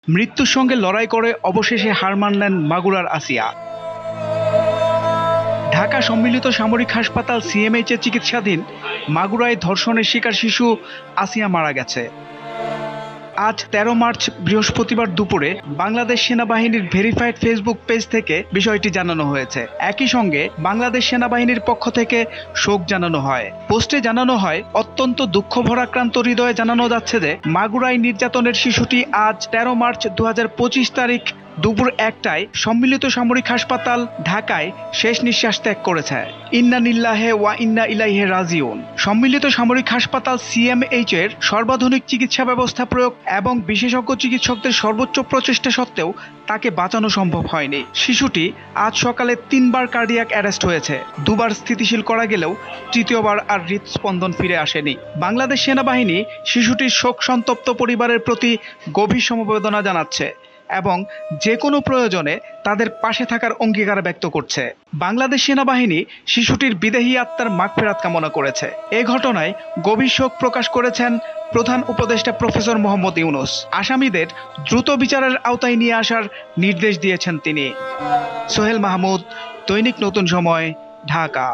মৃত্যুর সঙ্গে লড়াই করে অবশেষে হার মানলেন মাগুরার আসিয়া। ঢাকা সম্মিলিত সামরিক হাসপাতাল সিএমএইচে চিকিৎসাধীন মাগুরায় ধর্ষণের শিকার শিশু আসিয়া মারা গেছে। আজ ১৩ মার্চ বৃহস্পতিবার দুপুরে বাংলাদেশ সেনাবাহিনীর ভেরিফাইড ফেসবুক পেজ থেকে বিষয়টি জানানো হয়েছে। একই সঙ্গে বাংলাদেশ সেনাবাহিনীর পক্ষ থেকে শোক জানানো হয়। পোস্টে জানানো হয়, অত্যন্ত দুঃখ ভরাক্রান্ত হৃদয়ে জানানো যাচ্ছে যে মাগুরায় নির্যাতনের শিশুটি আজ ১৩ মার্চ ২০২৫ তারিখ দুপুর ১টায় সম্মিলিত সামরিক হাসপাতাল ঢাকায় শেষ নিঃশ্বাস ত্যাগ করেছে। ইন্না লিল্লাহি ওয়া ইন্না ইলাইহি রাজিউন। সম্মিলিত সামরিক হাসপাতাল সিএমএইচ এর সর্বাধুনিক চিকিৎসা ব্যবস্থা প্রয়োগ এবং বিশেষজ্ঞ চিকিৎসকদের সর্বোচ্চ প্রচেষ্টা সত্ত্বেও তাকে বাঁচানো সম্ভব হয়নি। শিশুটি আজ সকালে ৩বার কার্ডিয়াক অ্যারেস্ট হয়েছে। ২বার স্থিতিশীল করা গেলেও তৃতীয়বার আর হৃদস্পন্দন ফিরে আসেনি। বাংলাদেশ সেনাবাহিনী শিশুটির শোক সন্তপ্ত পরিবারের প্রতি গভীর সমবেদনা জানাচ্ছে এবং যে কোনো প্রয়োজনে তাদের পাশে থাকার অঙ্গীকার ব্যক্ত করছে। বাংলাদেশ সেনাবাহিনী শিশুটির বিদেহী আত্মার মাগফিরাত কামনা করেছে। এ ঘটনায় গভীর শোক প্রকাশ করেছেন প্রধান উপদেষ্টা প্রফেসর মোহাম্মদ ইউনূস। আসামিদের দ্রুত বিচারের আওতায় নিয়ে আসার নির্দেশ দিয়েছেন তিনি। সোহেল মাহমুদ, দৈনিক নতুন সময়, ঢাকা।